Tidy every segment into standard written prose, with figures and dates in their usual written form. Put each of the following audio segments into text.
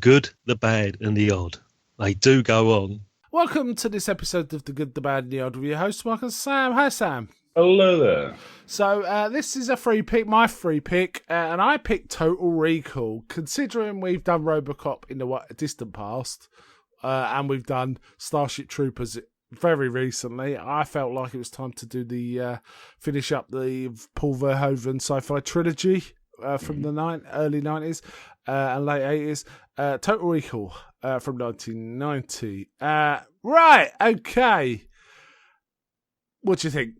good, the bad, and the odd. They do go on. Welcome to this episode of The Good, the Bad, and the Odd with your host, Mark and Sam. Hi, Sam. Hello there. So this is a free pick, my free pick, and I picked Total Recall. Considering we've done RoboCop in the distant past, and we've done Starship Troopers very recently, I felt like it was time to do the finish up the Paul Verhoeven sci-fi trilogy from the early 90s and late 80s. Total Recall from 1990. Right, okay. What do you think?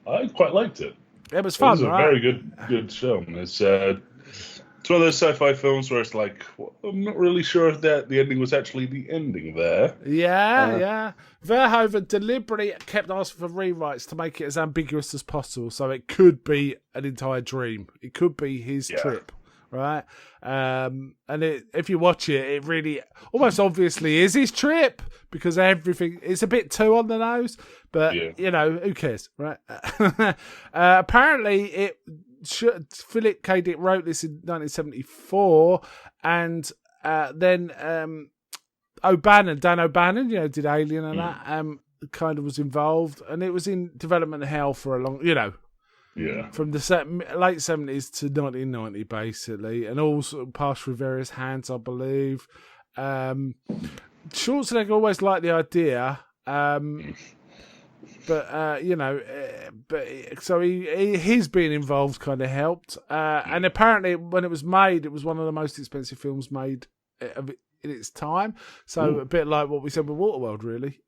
I quite liked it. It was fun, It was a very good film. It's one of those sci-fi films where it's like, well, I'm not really sure if the ending was actually the ending there. Yeah. Verhoeven deliberately kept asking for rewrites to make it as ambiguous as possible, so it could be an entire dream. It could be his trip, right? And if you watch it, it really almost obviously is his trip because everything it's a bit too on the nose, but you know, who cares, right? Apparently, Philip K. Dick wrote this in 1974, and then Dan O'Bannon, you know, did Alien and that, kind of was involved, and it was in development hell for a long, from the late 70s to 1990, basically, and also passed through various hands, I believe. Schwarzenegger always liked the idea, so his being involved kind of helped. And apparently, when it was made, it was one of the most expensive films made in its time. So a bit like what we said with Waterworld, really.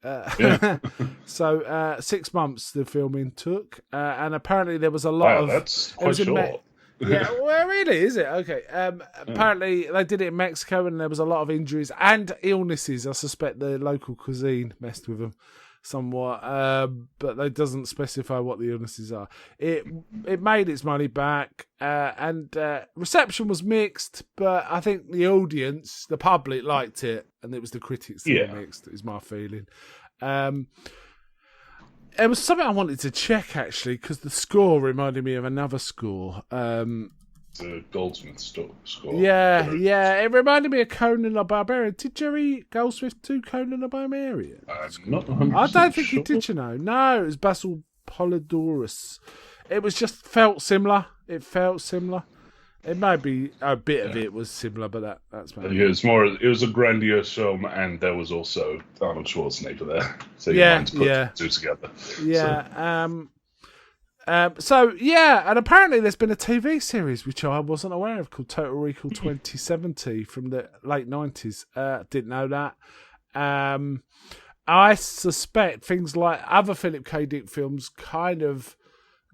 So 6 months the filming took, and apparently there was a lot of. That's quite short. Yeah, well, really, is it? Okay. Apparently, they did it in Mexico, and there was a lot of injuries and illnesses. I suspect the local cuisine messed with them somewhat, but it doesn't specify what the illnesses are. It made its money back, and reception was mixed, but I think the audience, the public, liked it, and it was the critics that were mixed, is my feeling. It was something I wanted to check, actually, because the score reminded me of another score. The Goldsmith score. Yeah. It reminded me of Conan the Barbarian. Did Jerry Goldsmith do Conan the Barbarian? I'm not 100% I don't think sure. he did, you know. No, it was Basil Polidorus. It was just felt similar. It might be a bit of it was similar, but that's maybe. It was a grandiose film, and there was also Arnold Schwarzenegger there. So two together. Yeah. And apparently there's been a TV series which I wasn't aware of called Total Recall 2070 from the late 90s. Didn't know that. I suspect things like other Philip K. Dick films kind of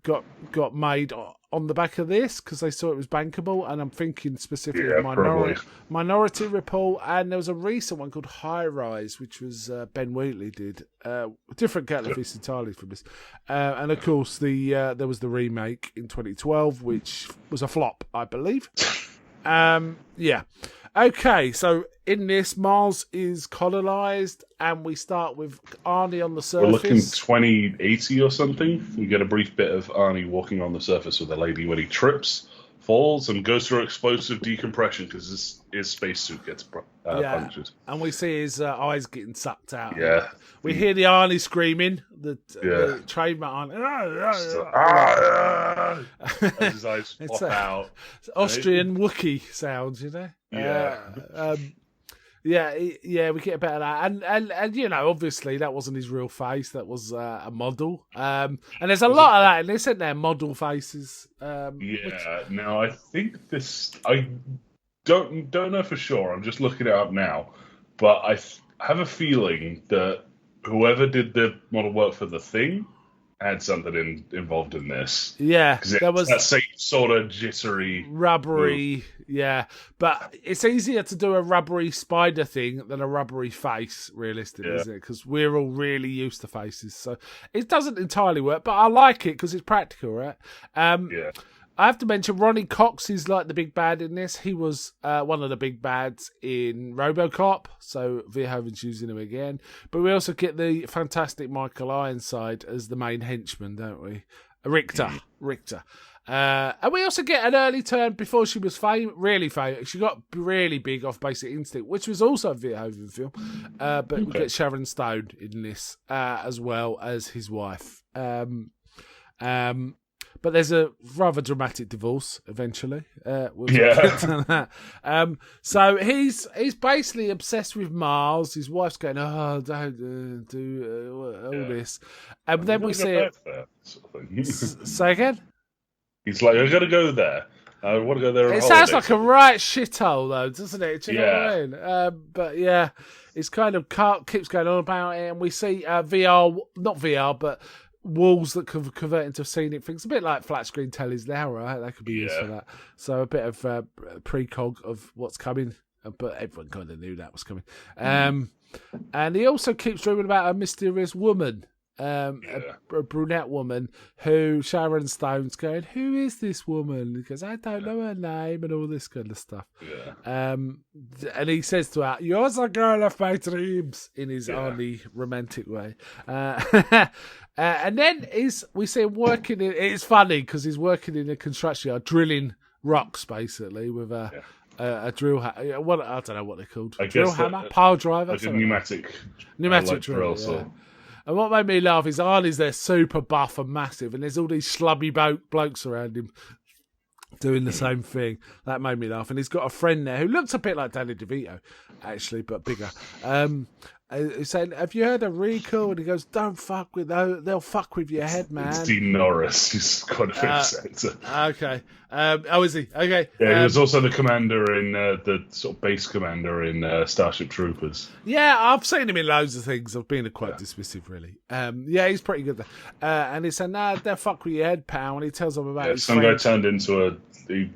got made on the back of this because they saw it was bankable, and I'm thinking specifically of Minority Report, and there was a recent one called High Rise, which was Ben Wheatley did, different kettle of fish entirely from this, and of course there was the remake in 2012, which was a flop, I believe. Okay, so in this, Mars is colonised, and we start with Arnie on the surface. We're looking 2080 or something. We get a brief bit of Arnie walking on the surface with a lady when he trips, falls, and goes through explosive decompression because his spacesuit gets punctured. And we see his eyes getting sucked out. Yeah. We hear the Arnie screaming, the trademark Arnie. As his eyes pop out. Austrian Wookiee sounds, you know? We get a bit of that, and you know, obviously that wasn't his real face; that was a model. And there's a lot of that in this, isn't there? Model faces. Now I think this. I don't know for sure. I'm just looking it up now, but I have a feeling that whoever did the model work for The Thing had something involved in this. Yeah, there was that same sort of jittery, rubbery. move. Yeah, but it's easier to do a rubbery spider thing than a rubbery face, realistically, isn't it? Because we're all really used to faces, so it doesn't entirely work. But I like it because it's practical, right? I have to mention Ronnie Cox is like the big bad in this. He was one of the big bads in RoboCop, so Verhoeven's using him again. But we also get the fantastic Michael Ironside as the main henchman, don't we? Richter. And we also get an early turn before she was really famous. She got really big off Basic Instinct, which was also a Verhoeven film. But we get Sharon Stone in this, as well as his wife. But there's a rather dramatic divorce eventually. We'll get to that. So he's basically obsessed with Mars. His wife's going, "Oh, don't do all this," and then we see it. Say again. He's like, "I got to go there. I want to go there." It sounds like a right shithole, though, doesn't it? Do you know what I mean? But yeah, it's kind of keeps going on about it, and we see VR, not VR, but walls that can convert into scenic things, a bit like flat screen tellies now, right? They could be used for that. So a bit of precog of what's coming, but everyone kind of knew that was coming. And he also keeps dreaming about a mysterious woman, a brunette woman who Sharon Stone's going, "Who is this woman?" He goes, "I don't know her name," and all this kind of stuff. And he says to her, "You're the girl of my dreams," in his only romantic way. And then we see him working in. It's funny because he's working in a construction yard, drilling rocks basically with a drill hammer. What I don't know what they're called. Drill hammer, pile driver, like a pneumatic drill. Yeah. And what made me laugh is Arnie's there super buff and massive, and there's all these slubby blokes around him doing the same thing. That made me laugh. And he's got a friend there who looks a bit like Danny DeVito, actually, but bigger. He's saying, "Have you heard of Recall?" And he goes, "Don't fuck with those. They'll fuck with your head, man." It's Dean Norris. He's quite a famous actor. Okay. Is he? Okay. Yeah, he was also the commander in the sort of base commander in Starship Troopers. Yeah, I've seen him in loads of things. I've been quite dismissive, really. Yeah, he's pretty good there. And he said, "Nah, they'll fuck with your head, pal." And he tells them about his some friend. guy turned into he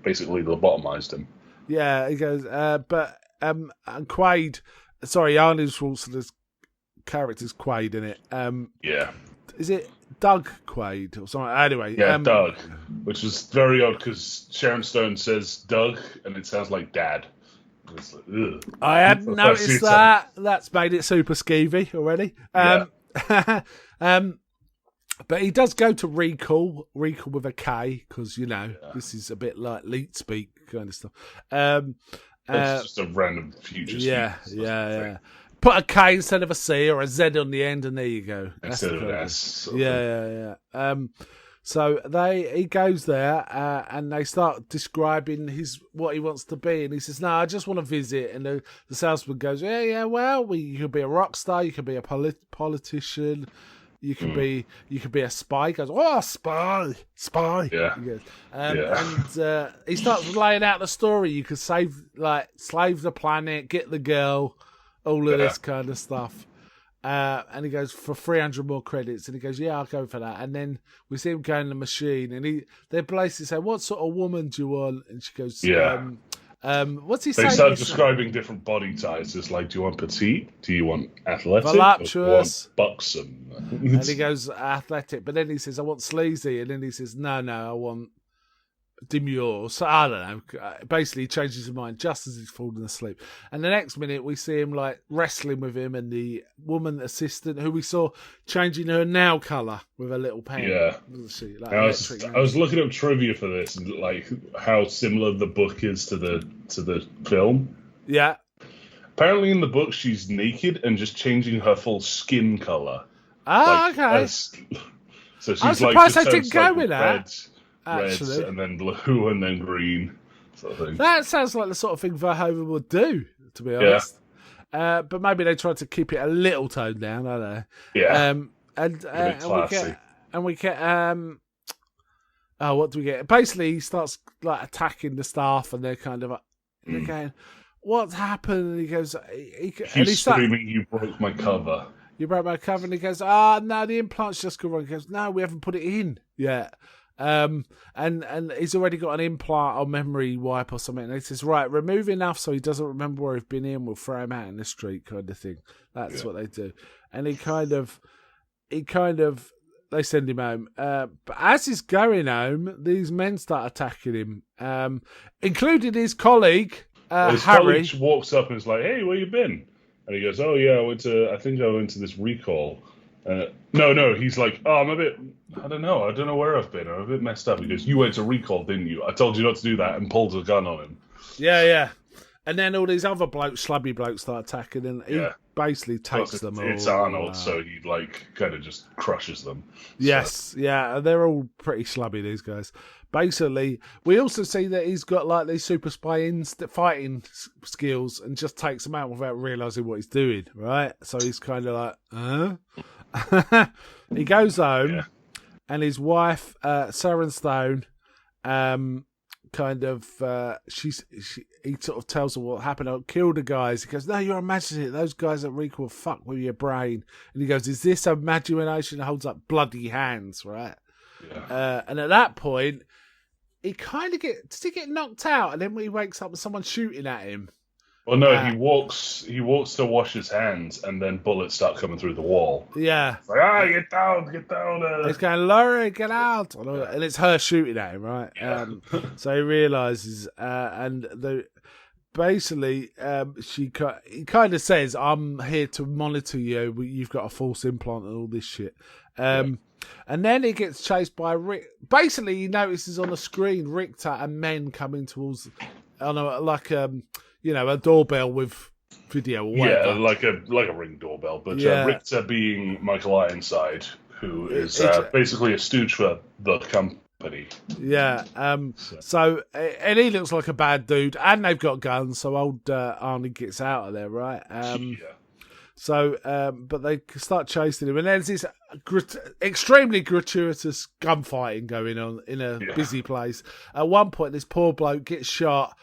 basically lobotomized him. Yeah, he goes, and Quaid. Sorry, Arnold Schwarzenegger's character's Quaid in it. Is it Doug Quaid or something? Anyway. Yeah, Doug. Which was very odd because Sharon Stone says Doug and it sounds like Dad. It's like, ugh. I hadn't noticed that. That's made it super skeevy already. But he does go to Recall with a K because, this is a bit like Leet speak kind of stuff. It's just a random future. Yeah. Put a K instead of a C or a Z on the end, and there you go. Instead of an S. Yeah. So he goes there, and they start describing what he wants to be, and he says, "No, I just want to visit." And the salesman goes, "Yeah. Well, you could be a rock star, you could be a politician." You could be a spy. He goes, "Oh, spy. Yeah. He goes, and he starts laying out the story. You could slave the planet, get the girl, all of this kind of stuff. And he goes for 300 more credits. And he goes, "Yeah, I'll go for that." And then we see him go in the machine, and they're basically saying, "What sort of woman do you want?" And she goes, what's he saying? They start describing different body types. It's like, do you want petite? Do you want athletic? Voluptuous? Or do you want buxom? And he goes, athletic. But then he says, "I want sleazy." And then he says, no, I want demure. So I don't know. Basically, he changes his mind just as he's falling asleep. And the next minute, we see him wrestling with him and the woman assistant who we saw changing her nail colour with a little pen. Yeah. She, I was looking up trivia for this and how similar the book is to the film. Yeah. Apparently, in the book, she's naked and just changing her full skin colour. Oh, okay. So she's I'm surprised they didn't go with that. Red, and then blue, and then green, sort of thing. That sounds like the sort of thing Verhoeven would do, to be honest. Yeah. But maybe they tried to keep it a little toned down. I don't know. Yeah. And we get what do we get? Basically, he starts attacking the staff, and they're kind of they're going, "What's happened?" And he goes, he's screaming, "You broke my cover." You broke my cover, and he goes, "No, the implant's just gone wrong." He goes, "No, we haven't put it in yet." And he's already got an implant or memory wipe or something. And he says, "Right, remove enough so he doesn't remember where he's been in. We'll throw him out in the street," kind of thing. That's what they do. And he kind of, they send him home. But as he's going home, these men start attacking him, including his colleague, his Harry. colleague walks up and is like, "Hey, where you been?" And he goes, "Oh yeah, I think I went to this recall." No, he's like, oh, I don't know where I've been. I'm a bit messed up. He goes, you went to recall, didn't you? I told you not to do that, and pulls a gun on him. Yeah. And then all these other slubby blokes start attacking, and he basically takes them all. It's Arnold, so he like kind of just crushes them. Yes, yeah, they're all pretty slubby, these guys. Basically, we also see that he's got like these super fighting skills and just takes them out without realising what he's doing, right? So he's kind of like, huh? He goes home, and his wife, Sharon Stone, he sort of tells her what happened. I killed the guys. He goes, no, you're imagining it. Those guys at Recall fuck with your brain. And he goes, is this imagination? And holds up bloody hands, right? Yeah. And at that point, he kind of does he get knocked out? And then when he wakes up with someone shooting at him. Well, no, he walks to wash his hands, and then bullets start coming through the wall. Yeah. It's like, get down. He's going, Laurie, get out. And it's her shooting at him, right? Yeah. So he realises, basically, he kind of says, I'm here to monitor you. You've got a false implant and all this shit. And then he gets chased by Rick. Basically, he notices on the screen Richter and men coming towards, a doorbell with video or whatever. Yeah, like a Ring doorbell. But Richter being Michael Ironside, who is basically a stooge for the company. Yeah. And he looks like a bad dude, and they've got guns, so old Arnie gets out of there, right? So, but they start chasing him, and there's this extremely gratuitous gunfighting going on in a busy place. At one point, this poor bloke gets shot,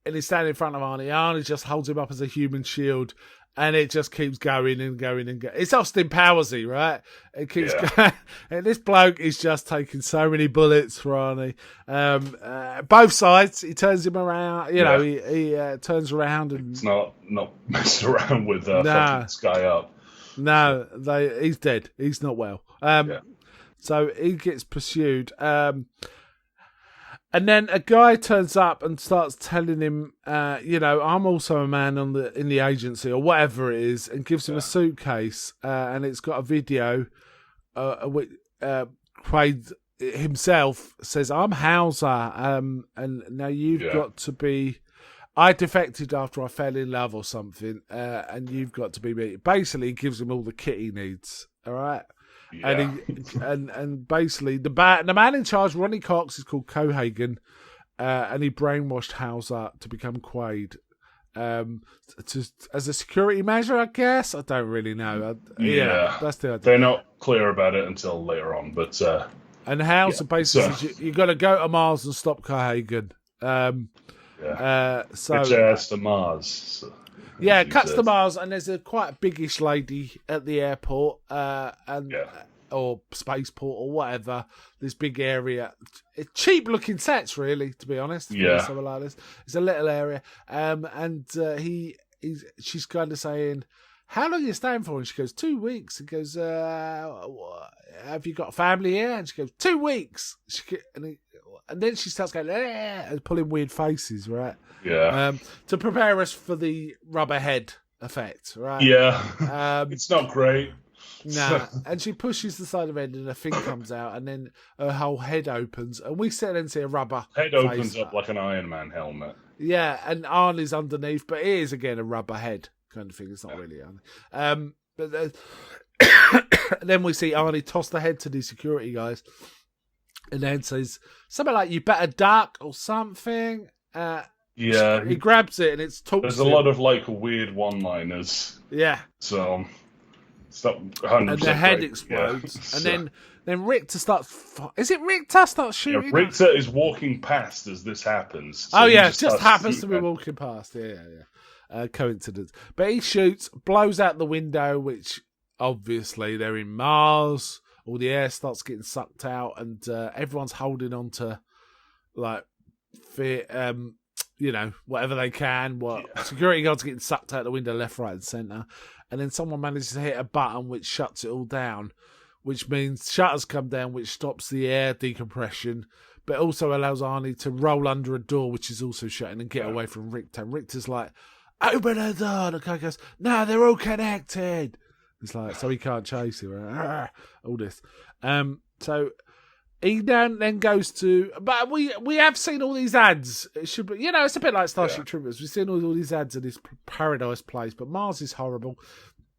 and he's standing in front of Arnie. Arnie just holds him up as a human shield, and it just keeps going and going and going. It's Austin Powersy, right? It keeps going. And this bloke is just taking so many bullets for Arnie. Both sides, he turns him around. You know, he turns around and it's not messing around with fucking this guy up. No, he's dead. He's not well. So he gets pursued. And then a guy turns up and starts telling him, I'm also a man in the agency or whatever it is, and gives him a suitcase, and it's got a video. Which Quaid himself says, "I'm Hauser, and now you've got to be. I defected after I fell in love or something, and you've got to be me." Basically, he gives him all the kit he needs. All right. Yeah. And basically the man in charge, Ronnie Cox, is called Cohagen, and he brainwashed Hauser to become Quaid, as a security measure, I guess. I don't really know. That's the idea. They're not clear about it until later on, but and Hauser basically says you got to go to Mars and stop Cohagen. So it's just to Mars. So. Yeah, cuts to Mars, and there's a quite biggish lady at the airport, or spaceport or whatever. This big area, cheap looking sets, really, to be honest. Yeah, something like this. It's a little area, and she's kind of saying, "How long are you staying for?" And she goes, 2 weeks. He goes, "Have you got a family here?" And she goes, 2 weeks. And then she starts going and pulling weird faces, right? Yeah. To prepare us for the rubber head effect, right? Yeah. It's not great. Nah. And she pushes the side of her head, and a thing comes out, and then her whole head opens, and we sit and see a rubber head opens up like an Iron Man helmet. Yeah, and Arnie's underneath, but it is again a rubber head kind of thing. It's not really Arnie. But then we see Arnie toss the head to the security guys. And then says something like, "You better duck" or something. He grabs it and it's talks. There's a lot of like weird one-liners. Yeah. So it's not 100%. And the head explodes, and then Richter starts. Is it Richter starts shooting? Yeah, Richter is walking past as this happens. So just happens to be walking past. Yeah. Coincidence, but he shoots, blows out the window, which obviously they're in Mars. All the air starts getting sucked out, and everyone's holding on to, like, fear, whatever they can. Security guards are getting sucked out the window left, right, and centre. And then someone manages to hit a button which shuts it all down, which means shutters come down, which stops the air decompression, but also allows Arnie to roll under a door, which is also shutting, and get away from Richter. Richter's like, "Open the door." And the guy goes, "No, they're all connected." It's like, so he can't chase him. All this. So he then goes to, but we have seen all these ads. It should be, it's a bit like Starship Troopers. We've seen all these ads of this paradise place, but Mars is horrible.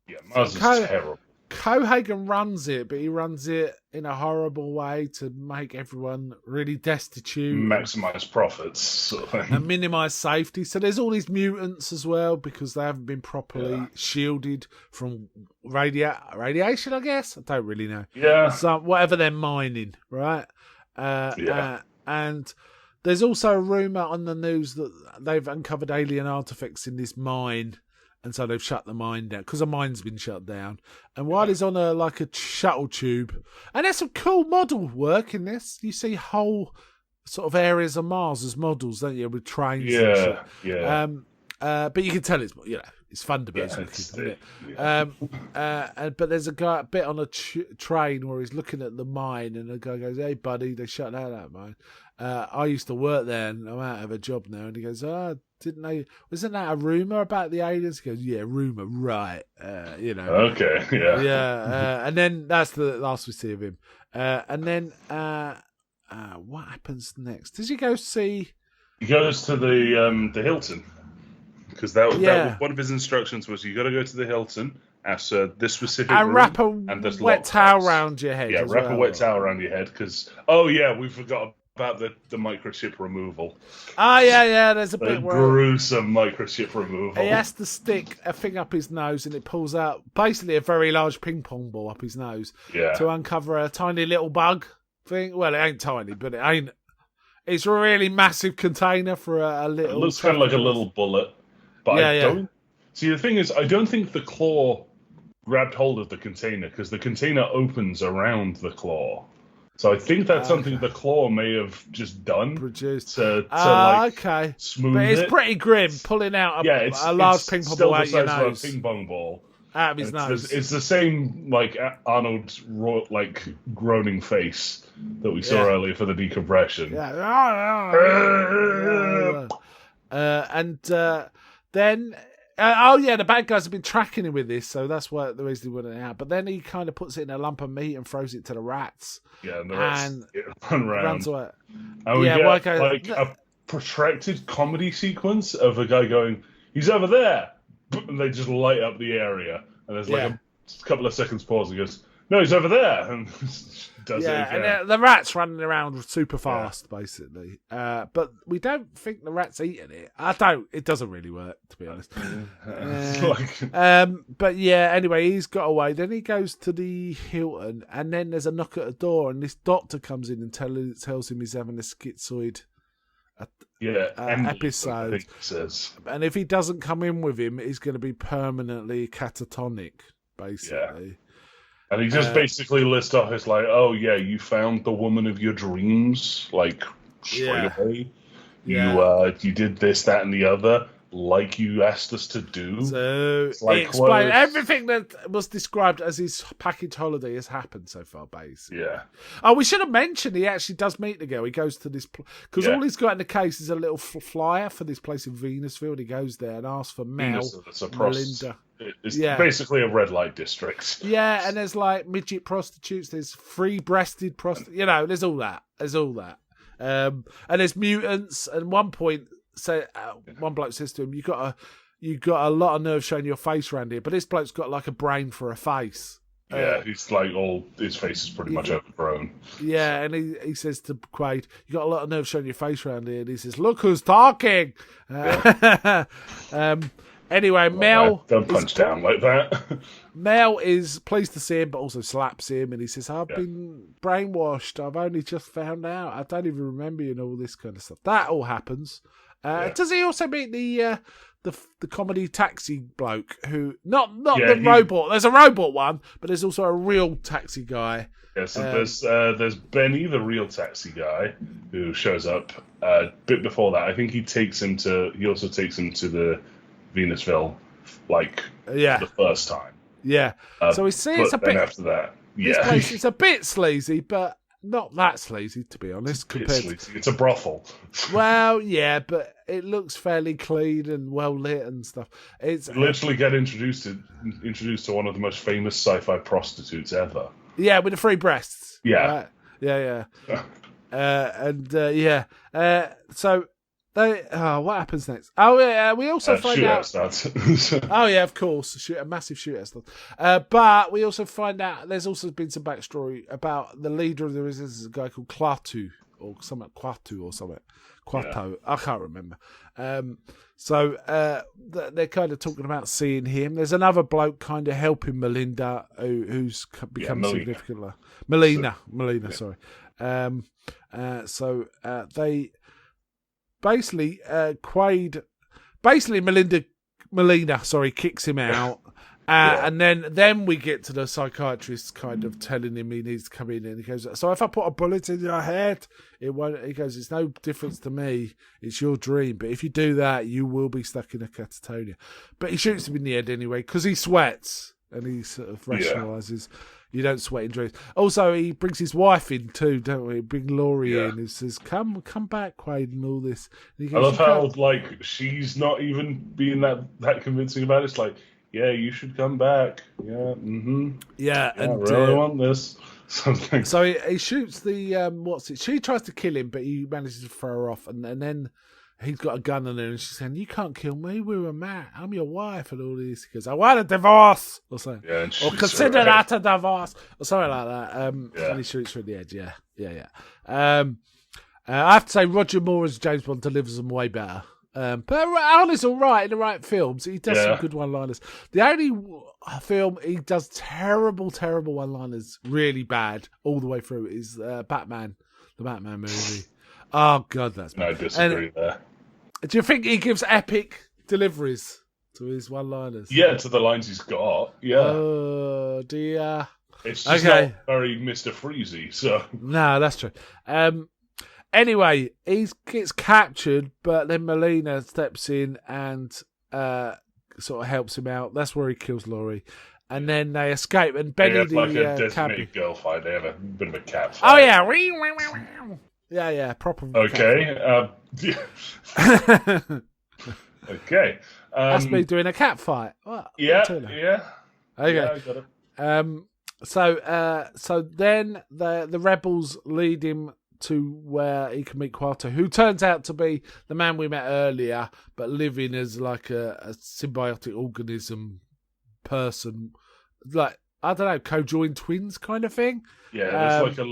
Yeah, Mars is terrible. Cohagen runs it, but he runs it in a horrible way to make everyone really destitute. Maximise profits, sort of thing. And minimise safety. So there's all these mutants as well because they haven't been properly shielded from radiation, I guess? I don't really know. Yeah. So whatever they're mining, right? And there's also a rumour on the news that they've uncovered alien artefacts in this mine. And so they've shut the mine down because the mine's been shut down. And while he's on a shuttle tube, and there's some cool model work in this. You see whole sort of areas of Mars as models, don't you, with trains? And shit. Yeah. But you can tell it's fundamental, isn't it? Yeah. But there's a bit on a train where he's looking at the mine, and the guy goes, "Hey, buddy, they shut down that mine. I used to work there, and I'm out of a job now." And he goes, didn't they? Wasn't that a rumor about the aliens? He goes, yeah, rumor, right? Okay, yeah, yeah. And then that's the last we see of him. And then what happens next? Does he go see? He goes to the Hilton because that was one of his instructions was you got to go to the Hilton at this specific room, wrap a and wet towel around your head. Yeah, wrap a wet towel around your head because we forgot about the microchip removal. There's a bit where gruesome microchip removal. He has to stick a thing up his nose, and it pulls out basically a very large ping pong ball up his nose to uncover a tiny little bug thing. Well, it ain't tiny, but it ain't. It's a really massive container for a little. It looks kind of like a little bullet, but I don't. See, the thing is, I don't think the claw grabbed hold of the container because the container opens around the claw. So I think that's something the claw may have just done. Produced. To smooth but it's it. pretty grim, pulling out a large ping pong ball out your nose. Still the size of a ping pong ball. Out of his nose. It's the same, Arnold, groaning face that we saw earlier for the decompression. Yeah. Then... the bad guys have been tracking him with this, so that's why the reason he wouldn't out. But then he kind of puts it in a lump of meat and throws it to the rats. Yeah, and the rats run around. Runs away. And we get a protracted comedy sequence of a guy going, "He's over there," and they just light up the area. And there's a couple of seconds pause and goes, "No, he's over there," and does it again. And the rat's running around super fast, basically. But we don't think the rat's eating it. It doesn't really work, to be honest. But anyway, he's got away. Then he goes to the Hilton, and then there's a knock at the door, and this doctor comes in and tells him he's having a schizoid episode. I think he says. And if he doesn't come in with him, he's going to be permanently catatonic, basically. Yeah. And he just basically lists off, it's like, oh, yeah, you found the woman of your dreams, straight away. You did this, that, and the other, like you asked us to do. So he explained everything that was described as his package holiday has happened so far, basically. Yeah. Oh, we should have mentioned he actually does meet the girl. He goes to this... Because all he's got in the case is a little flyer for this place in Venusfield. He goes there and asks for Mel, Melinda... It's basically a red light district. Yeah, and there's midget prostitutes, there's free-breasted prostitutes, there's all that. And there's mutants, and one point, one bloke says to him, you got a lot of nerve showing your face around here, but this bloke's got a brain for a face. Yeah, he's his face is pretty much overgrown. Yeah, and he says to Quaid, you got a lot of nerve showing your face around here, and he says, look who's talking! Anyway, Mel... Don't punch down like that. Mel is pleased to see him, but also slaps him, and he says, I've been brainwashed. I've only just found out. I don't even remember you and all this kind of stuff. That all happens. Does he also meet the comedy taxi bloke who... Not robot. There's a robot one, but there's also a real taxi guy. Yeah, so there's Benny, the real taxi guy, who shows up a bit before that. I think he also takes him to the Venusville, the first time. Yeah. So we see after that, this place is a bit sleazy, but not that sleazy, to be honest. It's a brothel. Well, yeah, but it looks fairly clean and well lit and stuff. It's You literally get introduced to one of the most famous sci-fi prostitutes ever. yeah, with the 3 breasts. Yeah. Right? Yeah. So they. Oh, what happens next? Oh yeah, we also find out. Oh yeah, of course, a massive shootout stuff. But we also find out there's also been some backstory about the leader of the resistance, a guy called Klaatu or something, Quato. I can't remember. So they're kind of talking about seeing him. There's another bloke kind of helping Melinda, who's become significantly. Melina, sorry. So they basically Melina kicks him out. And then we get to the psychiatrist kind of telling him he needs to come in, and he goes, so if I put a bullet in your head, it won't. He goes, it's no difference to me. It's your dream, but if you do that, you will be stuck in a catatonia. But he shoots him in the head anyway because he sweats, and he sort of rationalises. You don't sweat in dreams. Also, he brings his wife in too, don't we? Bring Laurie in. He says, "Come back, Quaid," and all this. And he goes, I love how she's not even being that convincing about it. It's like, yeah, you should come back. Yeah, mm-hmm. Yeah, and I really want this. Something. So he shoots the She tries to kill him, but he manages to throw her off, and then he's got a gun on her, and she's saying, "You can't kill me. We were married. I'm your wife," and all this. He goes, "I want a divorce," or something, or consider that a divorce, or something like that. And he shoots her in the head. Yeah. I have to say, Roger Moore as James Bond delivers them way better. But Arnold's all right in the right films. He does some good one-liners. The only film he does terrible one-liners, really bad all the way through, is Batman, the Batman movie. Oh God, that's bad. No, I disagree there. Do you think he gives epic deliveries to his one-liners? Yeah, to the lines he's got. Yeah. Oh dear. It's just not very Mr. Freezy. So no, that's true. Anyway, he gets captured, but then Melina steps in and sort of helps him out. That's where he kills Laurie. And then they escape. And Benny, a designated girl fight. They have a bit of a cat fight. Oh, yeah. Yeah, proper. Okay. Okay. That's me doing a cat fight. What? Yeah. Okay. Yeah, I got it. So then the rebels lead him to where he can meet Quato, who turns out to be the man we met earlier, but living as like a symbiotic organism person, like, I don't know, co-joined twins kind of thing. Yeah, there's like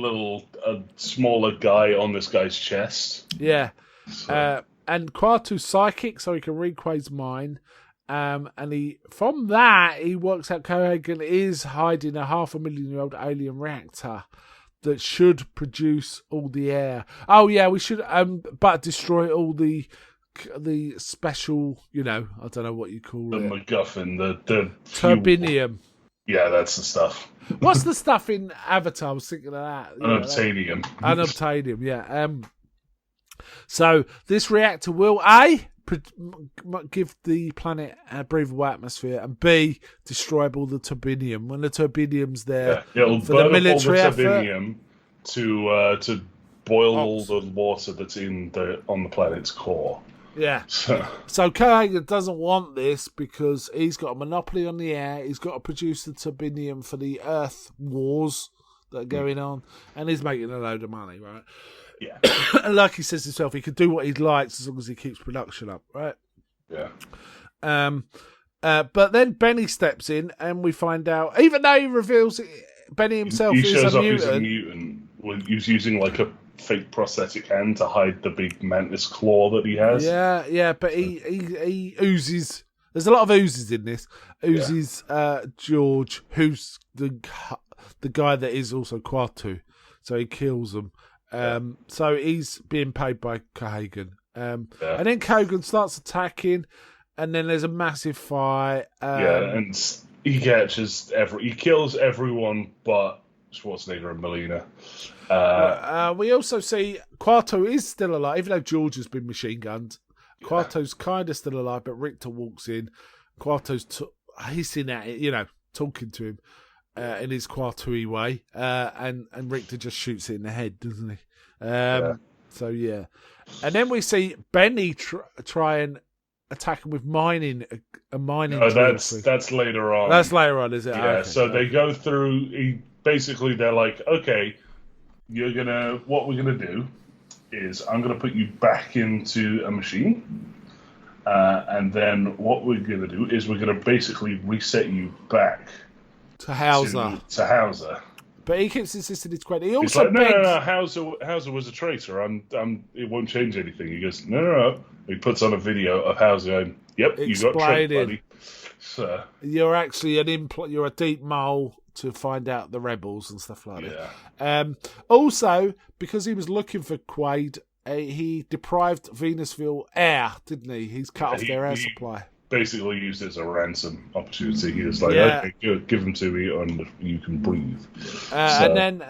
a smaller guy on this guy's chest. Yeah. So. And Quato's psychic, so he can read Quaid's mind. And from that, he works out Cohagen is hiding a 500,000-year-old alien reactor that should produce all the air. Oh yeah, we should, but destroy all the special, I don't know what you call it. The MacGuffin, the turbinium. Yeah, that's the stuff. What's the stuff in Avatar? I was thinking of that. Unobtainium. Unobtainium, yeah. So this reactor will give the planet a breathable atmosphere, and B, destroy all the turbinium. When the turbinium's there, it'll for the military all the turbinium to boil all the water that's on the planet's core. Yeah. So Cohagen doesn't want this because he's got a monopoly on the air. He's got to produce the turbinium for the Earth wars that are going on, and he's making a load of money, right? Yeah. And like he says himself, he can do what he likes as long as he keeps production up, right? Yeah. But then Benny steps in, and we find out, even though he reveals Benny himself is a mutant. He's a mutant. He's using like a fake prosthetic hand to hide the big mantis claw that he has. Yeah, but he oozes. There's a lot of oozes in this. Oozes George, who's the guy that is also Quatu, so he kills them. So he's being paid by Cohagen. And then Cohagen starts attacking, and then there's a massive fight. And he kills everyone but Schwarzenegger and Melina. We also see Quato is still alive, even though George has been machine gunned. Quato's kind of still alive, but Richter walks in. Quato's hissing at it, talking to him. in his Quartui way, and Richter just shoots it in the head, doesn't he? So yeah, and then we see Benny try and attack him with mining a mining. No, tool that's later on. That's later on, is it? Yeah. Okay. So they go through. Basically, they're like, okay, what we're gonna do is I'm gonna put you back into a machine, and then what we're gonna do is we're gonna basically reset you back to Hauser. To Hauser. But he keeps insisting it's Quaid. He He's also like, no. Hauser was a traitor. It won't change anything. He goes, no. He puts on a video of Hauser going, yep, you got tricked, buddy. So you're actually you're a deep mole to find out the rebels and stuff like that. Also, because he was looking for Quaid, he deprived Venusville air, didn't he? He's cut off their air supply. Basically used it as a ransom opportunity. He was like, okay, good, give them to me and you can breathe. And then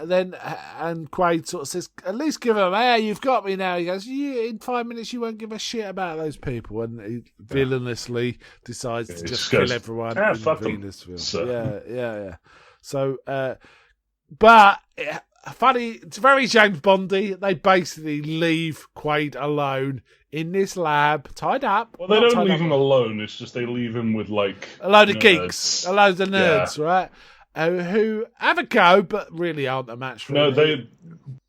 Quaid sort of says, at least give them air, you've got me now. He goes, in 5 minutes you won't give a shit about those people. And he villainously decides to just kill everyone in Venusville. So. Yeah. So, but funny, it's very James Bondy. They basically leave Quaid alone in this lab, tied up. Well, they don't leave him alone. It's just they leave him with like a load of geeks, a load of nerds, right? Who have a go, but really aren't a match for him.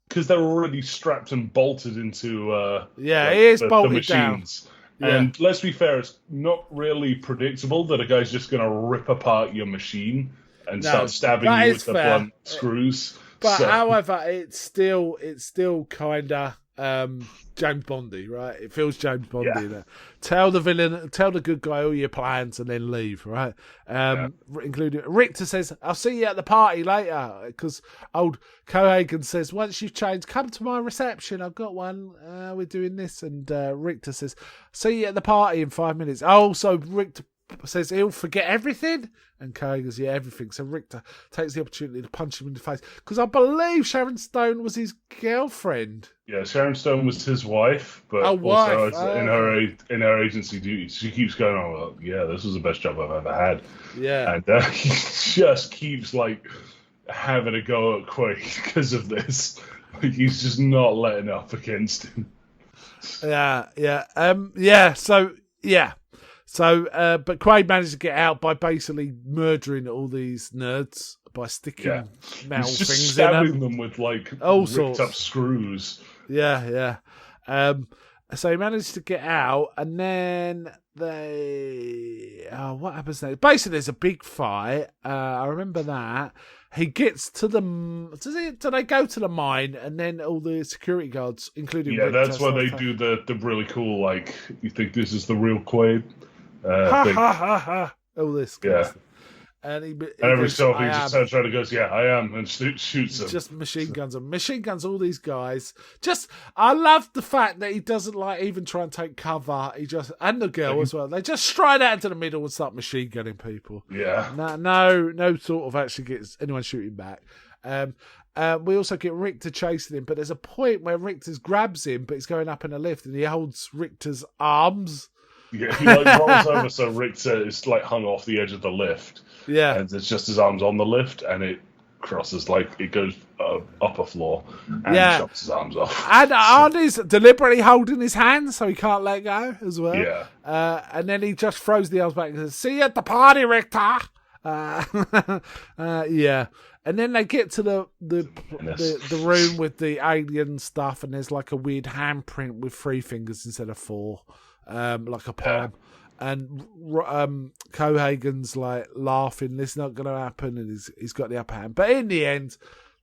Because they're already strapped and bolted into. He is bolted the machines. Down. And let's be fair, it's not really predictable that a guy's just going to rip apart your machine and start stabbing you with the blunt screws. But however, it's still kind of James Bondy, right? It feels James Bondy. Yeah. Tell the villain, tell the good guy all your plans, and then leave, right? Including Richter says, "I'll see you at the party later," because old Cohagen says, "Once you've changed, come to my reception. I've got one. We're doing this." And Richter says, "See you at the party in 5 minutes." Oh, so Richter says he'll forget everything, and Cohagen goes, "Yeah, everything." So Richter takes the opportunity to punch him in the face because I believe Sharon Stone was his girlfriend. Yeah, Sharon Stone was his wife, but also in her agency duties, she keeps going on. Well, yeah, this was the best job I've ever had. Yeah, and he just keeps like having a go at Quaid because of this. Like he's just not letting up against him. So, but Quaid managed to get out by basically murdering all these nerds by sticking metal He's just things stabbing in them with like all ripped sorts up screws. Yeah. So he managed to get out, and then what happens next? Basically, there's a big fight. I remember that. He gets to the. Do they go to the mine, and then all the security guards, including that's why they do the really cool like. You think this is the real Quaid? All this. Kind of stuff. And every so often he just turns around and goes, "Yeah, I am," and shoots them. Just machine guns all these guys. I love the fact that he doesn't like even try and take cover. And the girl as well. They just stride out into the middle and start machine gunning people. Yeah. No sort of actually gets anyone shooting back. We also get Richter chasing him, but there's a point where Richter grabs him, but he's going up in a lift, and he holds Richter's arms. Yeah, he like rolls over so Richter is like hung off the edge of the lift. Yeah. And it's just his arms on the lift, and it crosses, like, it goes up a floor, and chops his arms off. And Arnie's deliberately holding his hand so he can't let go as well. Yeah. And then he just throws the arms back and says, "See you at the party, Richter." Yeah. And then they get to the room with the alien stuff, and there's like a weird handprint with 3 fingers instead of 4, like a palm. And Cohagen's like laughing, "This is not going to happen," and he's got the upper hand. But in the end,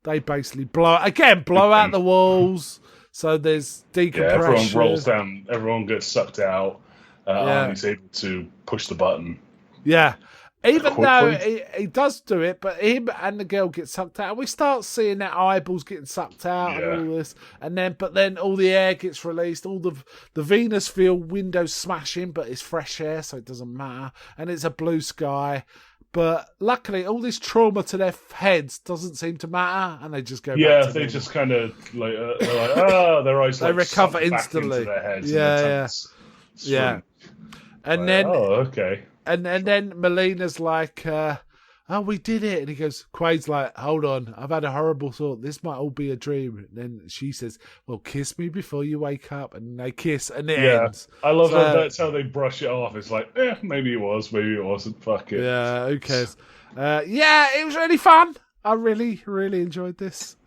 they basically blow out the walls. So there's decompression. Yeah, everyone rolls down. Everyone gets sucked out. He's able to push the button. Yeah. Even though he does do it, but him and the girl get sucked out, and we start seeing their eyeballs getting sucked out and all this, but then all the air gets released, all the Venusville windows smashing, but it's fresh air, so it doesn't matter, and it's a blue sky. But luckily, all this trauma to their heads doesn't seem to matter, and they just go. Yeah, they just kind of like their eyes. They recover instantly. Back into their heads Yeah. And like, then, okay. And then Melina's like, oh, we did it. And he goes, Quaid's like, hold on, I've had a horrible thought. This might all be a dream. And then she says, well, kiss me before you wake up. And they kiss, and it ends. I love that. That's how they brush it off. It's like, maybe it was, maybe it wasn't. Fuck it. Yeah, who cares? It was really fun. I really, really enjoyed this. It's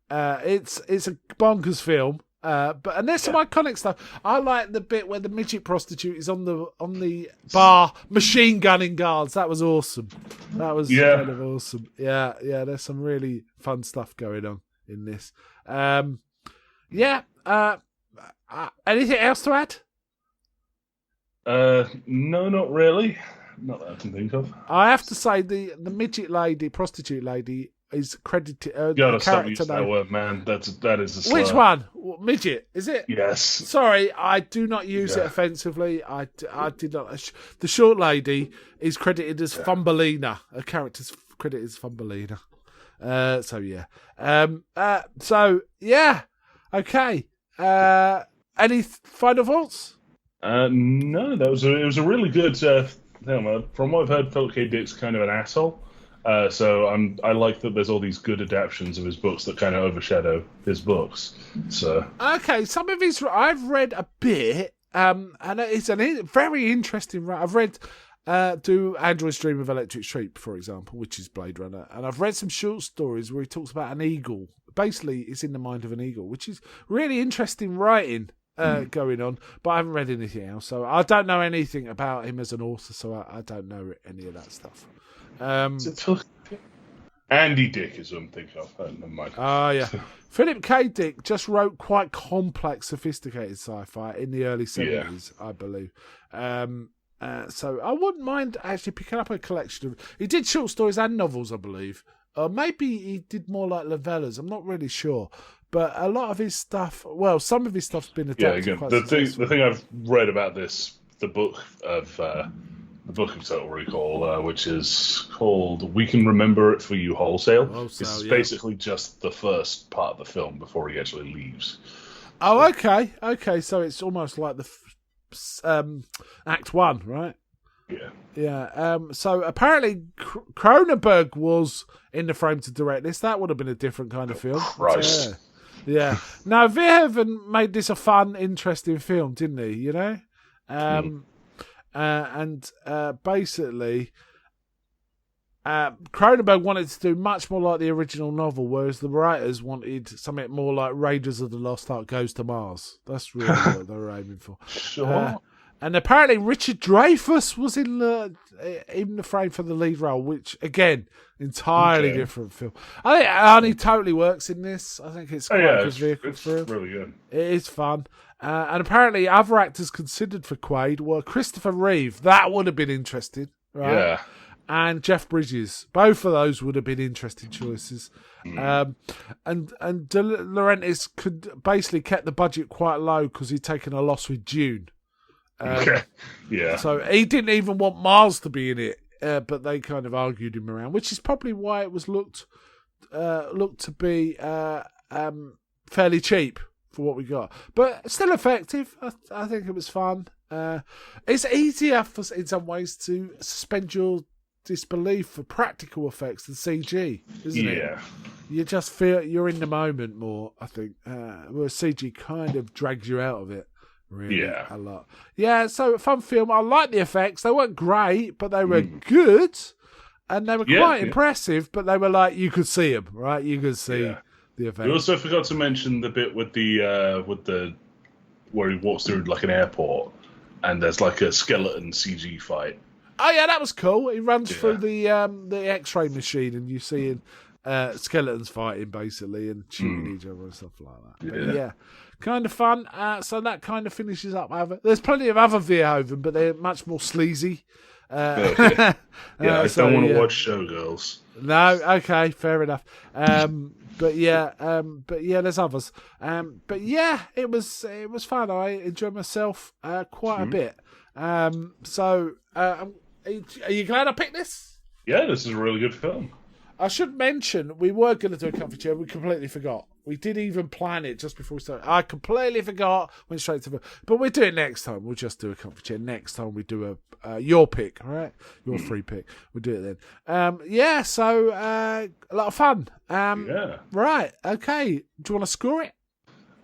a bonkers film. And there's some iconic stuff. I like the bit where the midget prostitute is on the bar machine gunning guards. That was awesome. That was kind of awesome. Yeah. There's some really fun stuff going on in this. Anything else to add? No, not really. Not that I can think of. I have to say the midget lady, prostitute lady, is credited. Gotta stop using that word, man. That is a slur. Which one? Midget? Is it? Yes. Sorry, I do not use it offensively. I did not. The short lady is credited as Thumbelina. Her character's credited as Thumbelina. Okay. Any final thoughts? No, it was a really good thing. From what I've heard, Philip K. Dick's kind of an asshole. So I like that there's all these good adaptations of his books that kind of overshadow his books. So okay, some of his I've read a bit, and it's a very interesting. I've read Do Androids Dream of Electric Sheep, for example, which is Blade Runner, and I've read some short stories where he talks about an eagle. Basically, it's in the mind of an eagle, which is really interesting writing going on. But I haven't read anything else, so I don't know anything about him as an author, so I don't know any of that stuff. Andy Dick is what I'm thinking of. Never mind. Yeah. Philip K. Dick just wrote quite complex, sophisticated sci-fi in the early 70s, I believe. So I wouldn't mind actually picking up a collection of... He did short stories and novels, I believe. Maybe he did more like novellas. I'm not really sure. But a lot of his stuff... Well, some of his stuff's been adapted quite successfully. The thing I've read about this, the book of Total Recall, which is called We Can Remember It For You Wholesale. It's basically just the first part of the film before he actually leaves. Oh, okay. Okay, so it's almost like the Act 1, right? Yeah. Yeah. So apparently Cronenberg was in the frame to direct this. That would have been a different kind of film. Christ. Yeah. Now, Verhoeven made this a fun, interesting film, didn't he? You know? Basically, Cronenberg wanted to do much more like the original novel, whereas the writers wanted something more like Raiders of the Lost Ark Goes to Mars. That's really what they were aiming for. Sure. And apparently Richard Dreyfuss was in the frame for the lead role, which, again, entirely different film. I think Arnie totally works in this. I think it's quite a good vehicle for him. It's really good. It is fun. And apparently other actors considered for Quaid were Christopher Reeve. That would have been interesting, right? Yeah. And Jeff Bridges. Both of those would have been interesting choices. And De Laurentiis could basically kept the budget quite low because he'd taken a loss with Dune. Yeah. So he didn't even want Mars to be in it, but they kind of argued him around, which is probably why it was looked to be fairly cheap for what we got, but still effective. I think it was fun. It's easier in some ways to suspend your disbelief for practical effects than CG, isn't it? Yeah. You just feel you're in the moment more, I think, whereas CG kind of drags you out of it. Really, a lot. Yeah, so fun film. I like the effects. They weren't great, but they were good, and they were quite impressive. But they were like you could see them, right? You could see the effects. We also forgot to mention the bit with the where he walks through like an airport, and there's like a skeleton CG fight. Oh yeah, that was cool. He runs through the X-ray machine, and you see skeletons fighting basically and shooting each other and stuff like that. But yeah. Kind of fun. So that kind of finishes up. There's plenty of other Verhoeven, but they're much more sleazy. I don't want to watch Showgirls. No, okay, fair enough. But yeah, there's others. But yeah, it was fun. I enjoyed myself quite a bit. So are you glad I picked this? Yeah, this is a really good film. I should mention we were going to do a comfy chair. We completely forgot. We did even plan it just before we started. I completely forgot. Went straight to the. But we'll do it next time. We'll just do a comfy chair next time. We do a your pick, all right? Your free pick. We'll do it then. Yeah. So a lot of fun. Yeah. Right. Okay. Do you want to score it?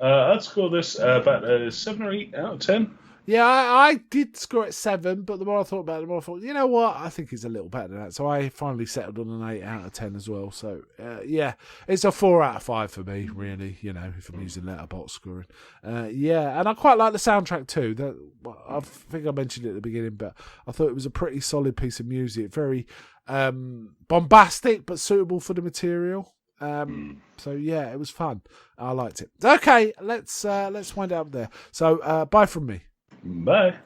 I'd score this about a 7 or 8 out of 10. Yeah, I did score it 7, but the more I thought about it, the more I thought, you know what? I think it's a little better than that. So I finally settled on an 8 out of 10 as well. So, yeah, it's a 4 out of 5 for me, really, you know, if I'm using letterbox scoring. Yeah, and I quite like the soundtrack too. I think I mentioned it at the beginning, but I thought it was a pretty solid piece of music. Very bombastic, but suitable for the material. So yeah, it was fun. I liked it. Okay, let's wind it up there. So bye from me. Bye.